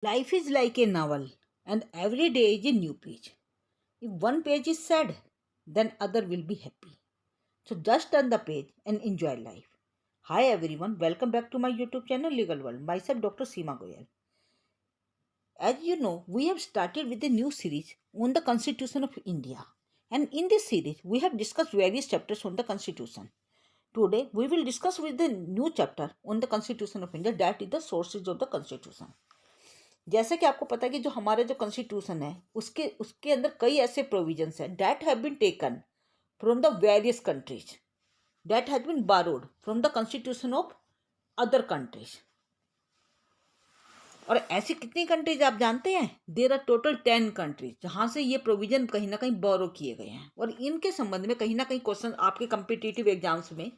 Life is like a novel, and every day is a new page. If one page is sad, then other will be happy. So just turn the page and enjoy life. Hi everyone, welcome back to my YouTube channel Legal World. Myself Dr. Seema Goyal. As you know, we have started with a new series on the Constitution of India. And in this series, we have discussed various chapters on the Constitution. Today, we will discuss with the new chapter on the Constitution of India, that is the sources of the Constitution. जैसे कि आपको पता है कि जो हमारे जो constitution है उसके अंदर कई ऐसे प्रोविजंस हैं that have been taken from the various countries, that has been borrowed from the constitution of other countries. और ऐसी कितनी कंट्रीज आप जानते हैं? देर आर टोटल 10 कंट्रीज जहां से ये प्रोविजन कहीं ना कहीं बोरो किए गए हैं और इनके संबंध में कहीं ना कहीं क्वेश्चन आपके कम्पिटिटिव एग्जाम्स में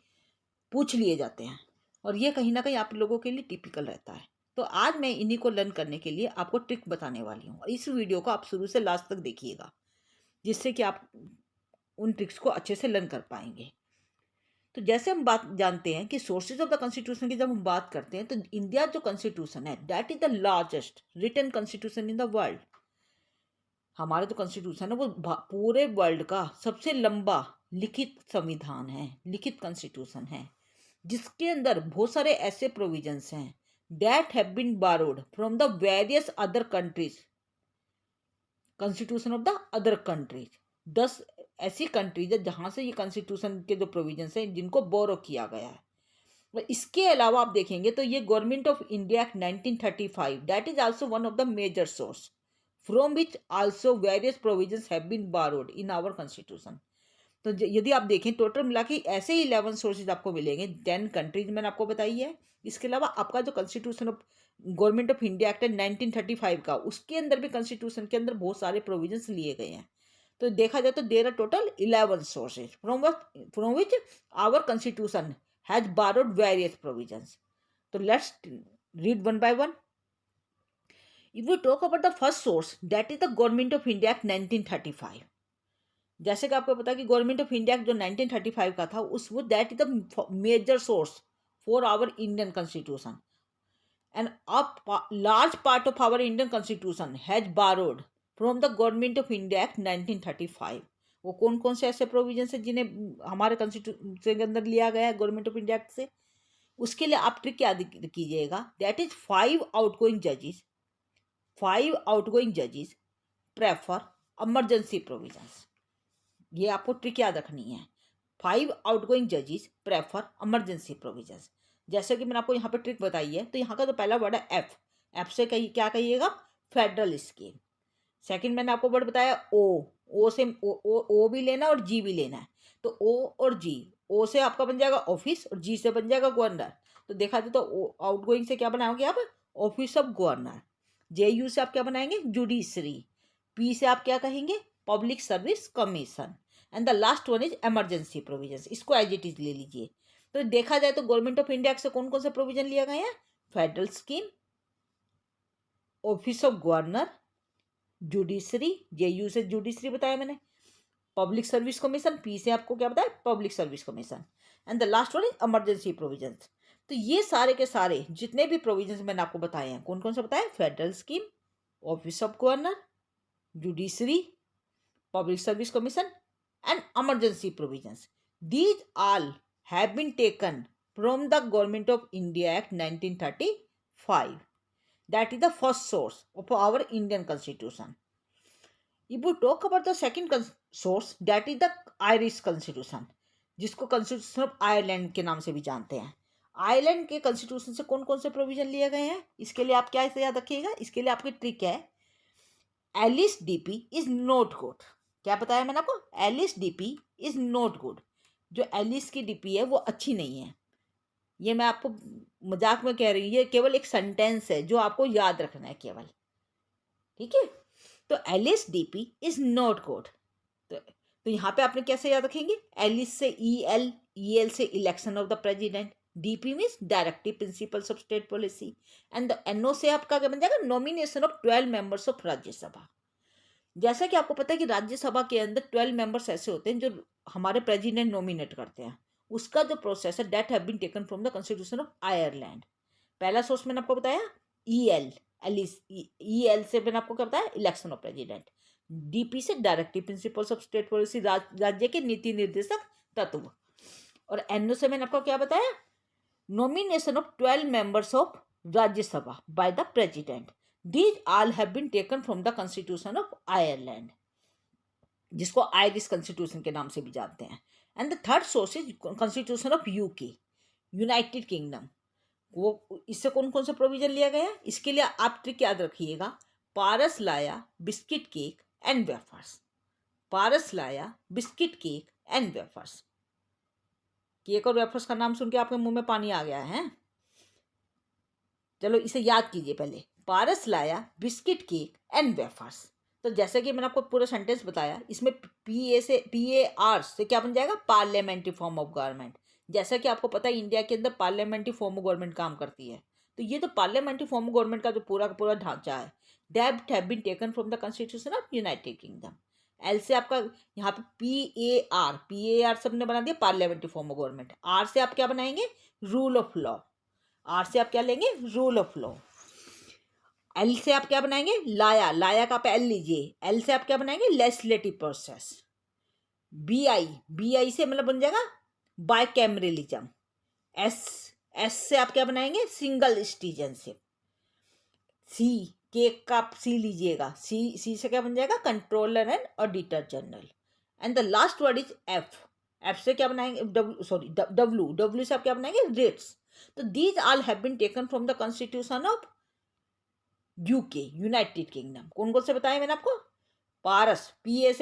पूछ लिए जाते हैं और ये कहीं ना कहीं आप लोगों के लिए टिपिकल रहता है। तो आज मैं इन्हीं को लर्न करने के लिए आपको ट्रिक बताने वाली हूँ और इस वीडियो को आप शुरू से लास्ट तक देखिएगा, जिससे कि आप उन ट्रिक्स को अच्छे से लर्न कर पाएंगे। तो जैसे हम बात जानते हैं कि सोर्सेज ऑफ द कॉन्स्टिट्यूशन की जब हम बात करते हैं तो इंडिया जो कॉन्स्टिट्यूशन है that is the largest written constitution in the world. हमारा जो कॉन्स्टिट्यूशन है वो पूरे वर्ल्ड का सबसे लंबा लिखित संविधान है, लिखित कॉन्स्टिट्यूशन है, जिसके अंदर बहुत सारे ऐसे प्रोविजंस हैं that have been borrowed from the various other countries, constitution of the other countries. 10 ऐसी कंट्रीज है जहां से ये कॉन्स्टिट्यूशन के जो प्रोविजंस हैं जिनको बोरो किया गया है। और इसके अलावा आप देखेंगे तो ये Government of India act 1935 that is also one of the major source from which also various provisions have been borrowed in our constitution. तो यदि आप देखें टोटल मिला के ऐसे ही 11 सोर्सेज आपको मिलेंगे, 10 कंट्रीज मैंने आपको बताई है। इसके अलावा आपका जो constitution of government of India act है 1935 का, उसके अंदर भी कॉन्स्टिट्यूशन के अंदर बहुत सारे प्रोविजंस लिए गए हैं। तो देखा जाए तो there are total 11 sources from which our constitution has borrowed various provisions. तो let's read one by one. If we talk about the first source that is the government of India act 1935। जैसे कि आपको पता है कि government of India जो 1935 का था उस वो that is the major source for our Indian constitution and a large part of our Indian constitution has borrowed from the government of India act 1935। वो कौन कौन से ऐसे प्रोविजन है जिन्हें हमारे कॉन्स्टिट्यूशन के अंदर लिया गया है गवर्नमेंट ऑफ इंडिया एक्ट से? उसके लिए आप ट्रिक याद कीजिएगा, दैट इज 5 आउटगोइंग जजेस प्रेफर इमरजेंसी प्रोविजंस। ये आपको ट्रिक याद रखनी है। 5 आउटगोइंग जजेस प्रेफर इमरजेंसी प्रोविजंस। जैसे कि मैंने आपको यहाँ पे ट्रिक बताई है, तो यहाँ का जो पहला वर्ड है एफ, एफ से क्या कहिएगा? Federal scheme. सेकंड मैंने आपको वर्ड बताया ओ से ओ भी लेना और जी भी लेना है। तो ओ और जी, ओ से आपका बन जाएगा ऑफिस और जी से बन जाएगा गवर्नर। तो देखा जाए तो आउटगोइंग से क्या बनाओगे आप? Office of governor. J you से आप क्या बनाएंगे? जुडिशरी। पी से आप क्या कहेंगे? Public service commission. And the last one is emergency provisions. इसको एज इट इज ले लीजिए। तो देखा जाए तो गवर्नमेंट ऑफ इंडिया से कौन कौन से प्रोविजन लिया गया है? Federal scheme, office of governor, judiciary, JU से जुडिशरी बताया मैंने, पब्लिक सर्विस कमीशन, पी से आपको क्या बताया? Public service commission. And the last one is emergency provisions. तो ये सारे के सारे जितने भी प्रोविजंस मैंने आपको बताए हैं, कौन कौन से बताए? Federal scheme, office of governor, judiciary, public service commission and emergency provisions. These all have been taken from the Government of India Act 1935. That is the first source of our Indian Constitution. If we talk about the second source, that is the Irish Constitution, जिसको constitution of Ireland के नाम से भी जानते हैं। Ireland के constitution से कौन कौन से प्रोविजन लिए गए हैं? इसके लिए आप क्या इसे याद रखिएगा, इसके लिए आपकी ट्रिक है, Ellis DP is not good. क्या बताया मैंने आपको? Ellis DP is not good. जो एलिस की डीपी है वो अच्छी नहीं है। ये मैं आपको मजाक में कह रही हूँ, ये केवल एक सेंटेंस है जो आपको याद रखना है केवल, ठीक है? तो Ellis DP is not good. तो यहाँ पे आपने कैसे याद रखेंगे? एलिस से ई एल से election of the president, DP means directive principles of state policy, and the NO से आपका क्या बन जाएगा? Nomination of 12 members of Rajya Sabha. जैसा कि आपको पता है कि राज्यसभा के अंदर 12 मेंबर्स ऐसे होते हैं जो हमारे प्रेसिडेंट नॉमिनेट करते हैं। उसका जो प्रोसेस है that have been taken from the constitution of Ireland. पहला सोर्स मैंने आपको बताया ई एल, EL से मैंने आपको क्या बताया, इलेक्शन ऑफ प्रेसिडेंट। DP से directive principles of state policy, राज्य के नीति निर्देशक तत्व। और NO से मैंने आपको क्या बताया, nomination of 12 members of Rajya Sabha by the president. These all have been taken from the constitution of Ireland, जिसको आयरिश कॉन्स्टिट्यूशन के नाम से भी जानते हैं। And the third source is constitution of UK, United Kingdom. वो इससे कौन कौन सा प्रोविजन लिया गया, इसके लिए आप ट्रिक याद रखिएगा, पारस लाया, बिस्किट केक एंड वेफर्स। पारस लाया, biscuit cake and wafers. Cake और वेफर्स का नाम सुन के आपके मुंह में पानी आ गया है। चलो इसे याद कीजिए पहले, पारस लाया, बिस्किट केक एंड वेफर्स। तो जैसे कि मैंने आपको पूरा सेंटेंस बताया, इसमें PAR से क्या बन जाएगा, पार्लियामेंट्री फॉर्म ऑफ गवर्नमेंट। जैसा कि आपको पता है इंडिया के अंदर पार्लियामेंट्री फॉर्म ऑफ गवर्नमेंट काम करती है, तो ये तो पार्लियामेंट्री फॉर्म ऑफ गवर्नमेंट का जो पूरा का पूरा ढांचा है, that have been taken from the constitution of United Kingdom. L से आपका यहाँ पे PAR सबने बना दिया parliamentary form of government. R से आप क्या बनाएंगे, रूल ऑफ लॉ। R से आप क्या लेंगे, रूल ऑफ लॉ। L से आप क्या बनाएंगे, लाया का आप L लीजिए, L से आप क्या बनाएंगे, लेजिस्लेटिव प्रोसेस। BI से मतलब बन जाएगा बायकैमरलिज्म। S से आप क्या बनाएंगे, सिंगल सिटीजनशिप। केक का आप C लीजिएगा, C से क्या बन जाएगा, controller and auditor general. And the last word is F से क्या बनाएंगे, W से आप क्या बनाएंगे, रेट्स। तो these all have been taken from the constitution of UK, United Kingdom. कौन कौन से बताया मैंने आपको, पारस, PA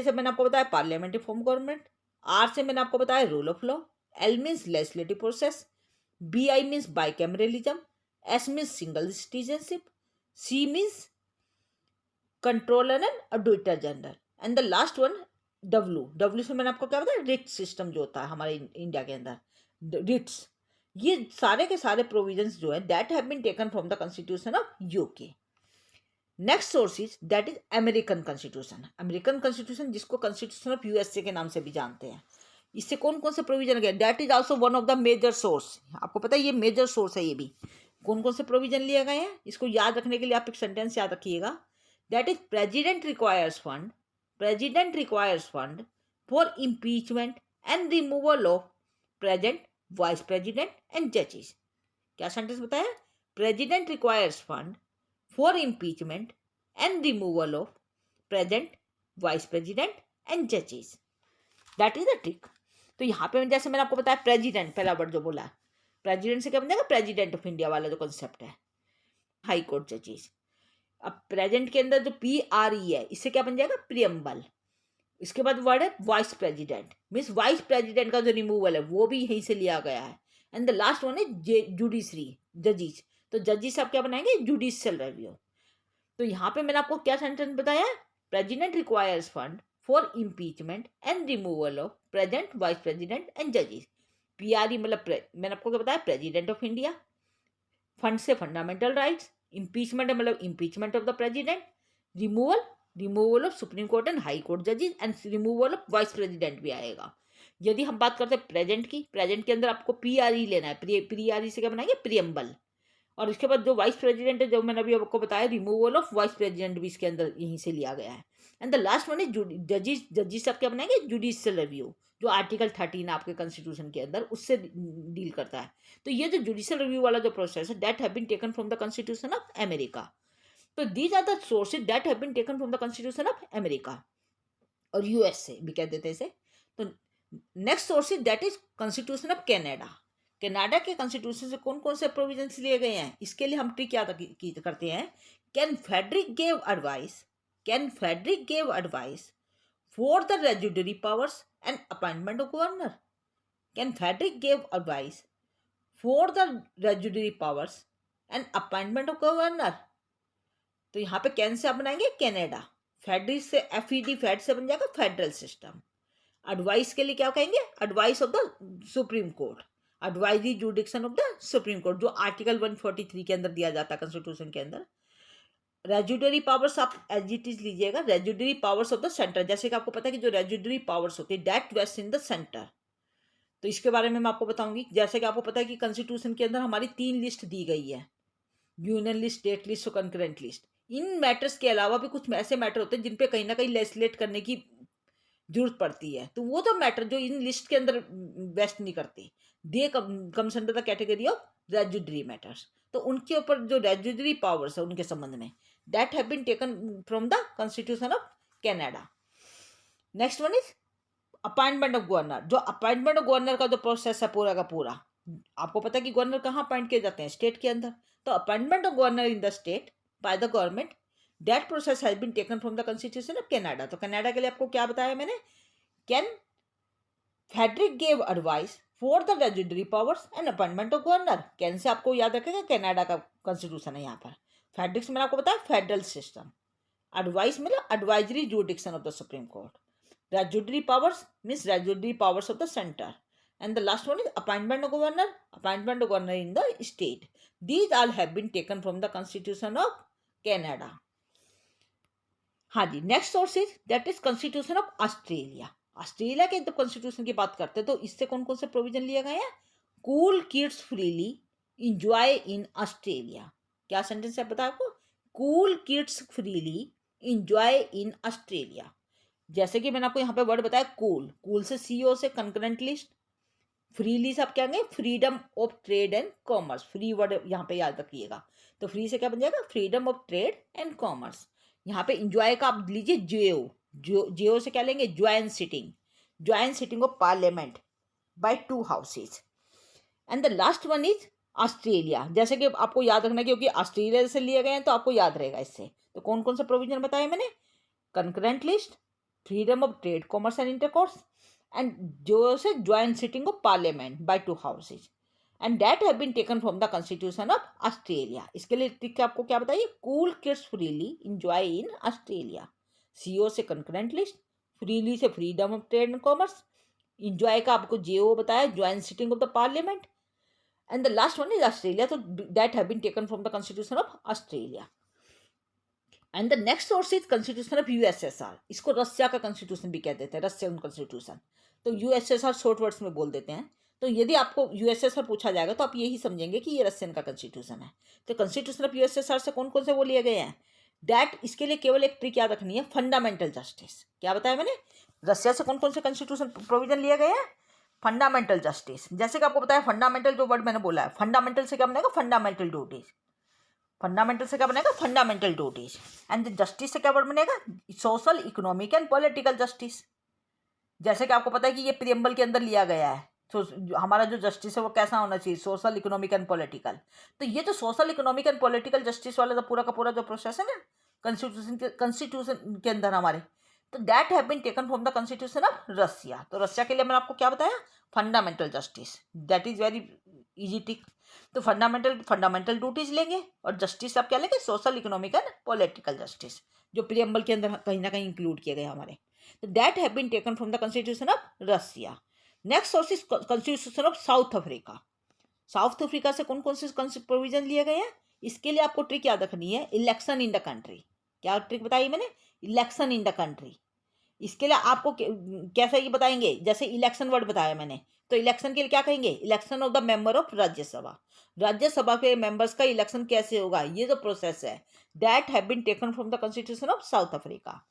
से मैंने आपको बताया पार्लियामेंट्री फॉर्म गवर्नमेंट। R से मैंने आपको बताया rule of law. L means legislative process. BI means bicameralism. S means single citizenship. C means controller and auditor general. And the last one W से मैंने आपको क्या बताया, रिट सिस्टम जो होता है हमारे इंडिया के अंदर, रिट्स। ये सारे के सारे प्रोविजंस जो है that have been taken from the constitution of UK। Next source is that is American constitution. American constitution जिसको कॉन्स्टिट्यूशन ऑफ USA के नाम से भी जानते हैं। इससे कौन कौन से प्रोविजन गए, that is also one of the major source. आपको पता है ये मेजर सोर्स है, ये भी कौन कौन से प्रोविजन लिए गए हैं, इसको याद रखने के लिए आप एक सेंटेंस याद रखिएगा, that is president requires fund for impeachment and removal of present vice president and जजेस। क्या सेंटेंस बताया, president requires fund for impeachment and removal of present vice president and जजेस, दैट इज द ट्रिक। तो यहाँ पे जैसे मैंने आपको बताया प्रेसिडेंट, पहला वर्ड जो बोला, प्रेसिडेंट से क्या बन जाएगा, प्रेसिडेंट ऑफ इंडिया वाला जो कॉन्सेप्ट है, हाई कोर्ट जजेस। अब प्रेजेंट के अंदर जो PRE है, इससे क्या बन जाएगा, प्रियम्बल। इसके बाद वर्ड है vice president, means vice president का जो रिमूवल है वो भी यहीं से लिया गया है। And the last one is judiciary, जजिस। तो जजिस आप क्या बनाएंगे, जुडिशियल रिव्यू। तो यहाँ पे मैंने आपको क्या सेंटेंस बताया, president requires fund for impeachment and removal of present vice president and जजेस। PRE मतलब मैंने आपको क्या बताया, प्रेसिडेंट ऑफ इंडिया। फंड से फंडामेंटल राइट्स। इम्पीचमेंट मतलब impeachment of the president. Removal of supreme court and high court जजेस and removal of vice president भी आएगा। यदि हम बात करते हैं प्रेजेंट की, प्रेजेंट के अंदर आपको PRE लेना है, PRE से क्या बनाएंगे, प्रियम्बल। और उसके बाद जो वाइस प्रेसिडेंट है, जो मैंने अभी आपको बताया, रिमूवल ऑफ वाइस प्रेसिडेंट भी इसके अंदर यहीं से लिया गया है। And the last one is जजिस आप क्या बनाएंगे, जुडिशियल रिव्यू, जो आर्टिकल 13 आपके कॉन्स्टिट्यूशन के अंदर उससे डील करता है। तो ये जो जुडिशियल रिव्यू वाला जो प्रोसेस है, that have been taken from the constitution of America. तो these are the sources that have been taken from the constitution of America और US से भी कह देते इसे। तो next source is that is constitution of Canada. Canada के constitution से कौन कौन से प्रोविजंस लिए गए हैं, इसके लिए हम ट्रिक याद करते हैं। Can Frederick gave advice for the residuary powers and appointment of governor. Can Frederick gave advice for the residuary powers and appointment of governor. तो यहाँ पे कैन से आप बनाएंगे कनाडा, फेडरिक से फेड से बन जाएगा फेडरल सिस्टम। एडवाइस के लिए क्या कहेंगे, advice of the supreme court, advisory जुडिक्शन of the supreme court, जो आर्टिकल 143 के अंदर दिया जाता है कॉन्स्टिट्यूशन के अंदर। रेजुडरी पावर्स आप एज इट इज लीजिएगा, रेजुडरी पावर्स ऑफ द सेंटर। जैसे कि आपको पता है कि जो रेजुडरी पावर्स होती है that vest in the centre. तो इसके बारे में मैं आपको बताऊंगी। जैसे कि आपको पता है कि कॉन्स्टिट्यूशन के अंदर हमारी 3 लिस्ट दी गई है, यूनियन लिस्ट, स्टेट लिस्ट और कंकरेंट लिस्ट। इन मैटर्स के अलावा भी कुछ ऐसे मैटर होते हैं जिन पे कहीं ना कहीं लेजिस्लेट करने की जरूरत पड़ती है, तो वो तो मैटर जो इन लिस्ट के अंदर वेस्ट नहीं करते, they comes under the category of रेजुडरी matters. तो उनके ऊपर जो रेजुडरी पावर्स है उनके संबंध में, that have been taken from the constitution of Canada. Next one is appointment of governor. जो अपॉइंटमेंट ऑफ गवर्नर का जो प्रोसेस है पूरा का पूरा, आपको पता है कि गवर्नर कहाँ अपॉइंट किए जाते हैं, स्टेट के अंदर। तो appointment of governor in the state by the government, that process has been taken from the constitution of Canada. तो कनाडा के लिए आपको क्या बताया मैंने, can Frederick gave advice for the residuary powers and appointment of governor. Can से आपको याद रखेगा, कनाडा का कॉन्स्टिट्यूशन है यहाँ पर। फेडरिक से मैंने आपको बताया फेडरल सिस्टम, एडवाइस मतलब advisory jurisdiction of the supreme court, रेजुडरी powers means रेजुडरी powers of the centre, and the last one is appointment of governor in the state. These all have been taken from the constitution of Canada. हाँ जी, next source is that is constitution of Australia. Australia के जब constitution की बात करते हैं तो इससे कौन कौन से प्रोविजन लिए गए हैं, cool kids freely enjoy in Australia. क्या सेंटेंस है पता है आपको, cool kids freely enjoy in Australia. जैसे कि मैंने आपको यहाँ पे वर्ड बताया कूल, कूल से सीओ से कंकरेंट लिस्ट, फ्रीली से आप क्या कहेंगे, freedom of trade and commerce. Free word यहाँ पे याद रखिएगा, तो फ्री से क्या बन जाएगा, freedom of trade and commerce. यहाँ पे इंजॉय का आप लीजिए जेओ से क्या लेंगे, joint sitting of parliament by 2 houses. And the last one is Australia. जैसे कि आपको याद रखना, क्योंकि ऑस्ट्रेलिया से लिए गए हैं तो आपको याद रहेगा इससे। तो कौन कौन सा प्रोविजन बताया मैंने, concurrent list, freedom of trade, commerce and intercourse, and joint sitting of parliament by 2 houses, and that have been taken from the constitution of Australia. इसके लिए ट्रिक आपको क्या बताइए, cool kids freely enjoy in Australia, CO से concurrent list, freely से freedom of trade and commerce, enjoy का आपको JO बताया, joint sitting of the parliament, and the last one is Australia. So that have been taken from the constitution of Australia. And the next source is constitution of USSR. इसको रसिया का constitution भी कह देते हैं, Russian constitution. तो USSR short words में बोल देते हैं। तो यदि आपको यूएसएसआर पूछा जाएगा तो आप यही समझेंगे कि ये रशियन का कॉन्स्टिट्यूशन है। तो कॉन्स्टिट्यूशन ऑफ यूएसएसआर से कौन कौन से वो लिए गए हैं, दैट इसके लिए केवल एक ट्रिक याद रखनी है, फंडामेंटल जस्टिस। क्या बताया मैंने, रशिया से कौन कौन से कॉन्स्टिट्यूशन प्रोविजन लिए गए हैं, फंडामेंटल जस्टिस। जैसे कि आपको बताया फंडामेंटल जो वर्ड मैंने बोला है, फंडामेंटल से क्या बनेगा, फंडामेंटल ड्यूटीज। फंडामेंटल से क्या बनेगा, फंडामेंटल ड्यूटीज। एंड जस्टिस से क्या वर्ड बनेगा, social, economic and political justice. जैसे कि आपको पता है कि ये प्रियम्बल के अंदर लिया गया है, तो हमारा जो जस्टिस है वो कैसा होना चाहिए, सोशल, इकोनॉमिक एंड पॉलिटिकल। तो ये जो social, economic and political justice वाला जो पूरा का पूरा जो प्रोसेस है ना कॉन्स्टिट्यूशन के अंदर हमारे, तो that have been taken from the constitution of Russia. तो रशिया के लिए मैंने आपको क्या बताया, fundamental justice, that is very easy tick. तो फंडामेंटल ड्यूटीज लेंगे और जस्टिस आप क्या लेंगे, social, economic and political justice, जो प्रियम्बल के अंदर कहीं ना कहीं इंक्लूड किए गए हमारे। तो that have been taken from the constitution of Russia. Next source is constitution of South Africa. South Africa से कौन कौन से प्रोविजन लिए गए हैं, इसके लिए आपको ट्रिक याद रखनी है, इलेक्शन इन द कंट्री। क्या ट्रिक बताई मैंने, इलेक्शन इन द कंट्री। इसके लिए आपको कैसे ये बताएंगे, जैसे इलेक्शन वर्ड बताया मैंने, तो इलेक्शन के लिए क्या कहेंगे, election of the member of Rajya Sabha. Rajya Sabha के मेंबर्स का इलेक्शन कैसे होगा, ये जो प्रोसेस है, that have been taken from the constitution of South Africa.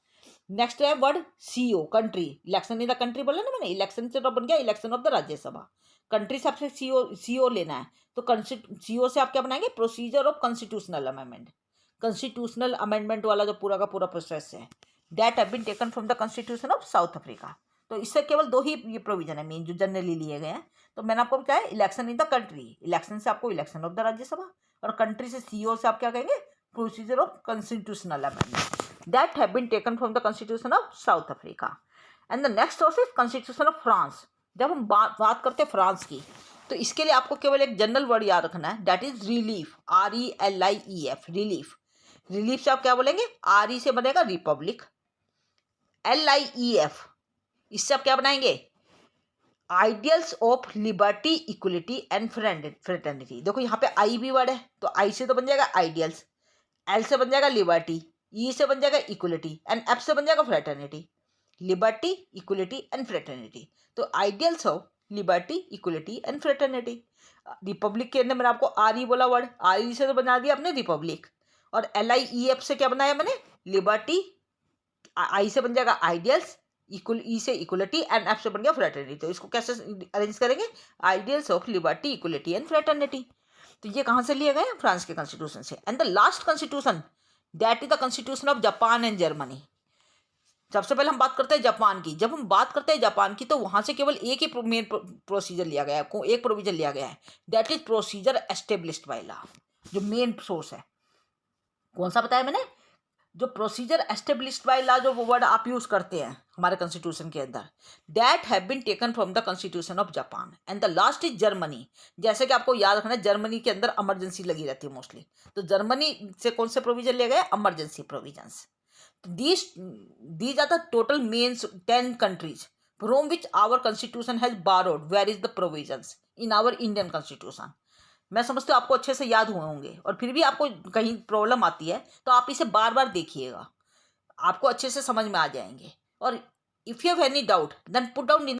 Next है word CO, country. Election in the country बोला ना मैंने, इलेक्शन से तो बन गया election of the Rajya Sabha. Country से आपसे सीओ लेना है, तो सीओ से आप क्या बनाएंगे, procedure of constitutional amendment. Constitutional amendment वाला जो पूरा का पूरा प्रोसेस है, that have been taken from the constitution of South Africa. तो इससे केवल 2 ही ये प्रोविजन है मेन जो जनरली लिए गए हैं। तो मैंने आपको क्या है, election in the country, election से आपको इलेक्शन ऑफ द राज्यसभा, और कंट्री से सीओ से आप क्या कहेंगे, procedure of constitutional amendment, that have been taken from the constitution of South Africa. And the next source is constitution of France. जब हम बात करते हैं फ्रांस की, तो इसके लिए आपको केवल एक जनरल वर्ड याद रखना है, that is relief, RELIEF, relief. Relief से आप क्या बोलेंगे, RE से बनेगा रिपब्लिक, LIEF, इससे आप क्या बनाएंगे, ideals of liberty, equality and fraternity. देखो यहाँ पे आई भी वर्ड है, तो आई से तो बन जाएगा आइडियल्स, एल से बन जाएगा लिबर्टी, ई से बन जाएगा इक्वलिटी, एंड एफ से बन जाएगा fraternity. Liberty, equality and fraternity. तो ideals of liberty, equality and fraternity. Republic के अंदर मैंने आपको RE बोला वर्ड, RE से तो बना दिया आपने रिपब्लिक, और LIEF से क्या बनाया मैंने, लिबर्टी, I से बन जाएगा आइडियल्स, E से इक्वलिटी एंड F से बन गया फ्रेटर्निटी। तो इसको कैसे अरेंज करेंगे, ideals of liberty, equality and fraternity. तो ये कहाँ से लिए गए, फ्रांस के कॉन्स्टिट्यूशन से। And the last constitution that is the constitution of Japan and Germany. सबसे पहले हम बात करते हैं जापान की। जब हम बात करते हैं जापान की तो वहां से केवल एक ही मेन प्रोसीजर लिया गया है, एक प्रोविजन लिया गया है, that is procedure established by law. जो मेन सोर्स है कौन सा बताया मैंने, जो प्रोसीजर एस्टेब्लिश्ड बाय लॉ, जो वर्ड आप यूज करते हैं हमारे कॉन्स्टिट्यूशन के अंदर, that have been taken from the constitution of Japan. And the last is Germany. जैसे कि आपको याद रखना है, जर्मनी के अंदर इमरजेंसी लगी रहती है मोस्टली, तो जर्मनी से कौन से प्रोविजन लिए गए, emergency provisions. These are the total main 10 countries from which our constitution has borrowed various the provisions in our Indian constitution। मैं समझती हूँ आपको अच्छे से याद हुए होंगे, और फिर भी आपको कहीं प्रॉब्लम आती है तो आप इसे बार बार देखिएगा, आपको अच्छे से समझ में आ जाएंगे। और if you have any doubt then put down in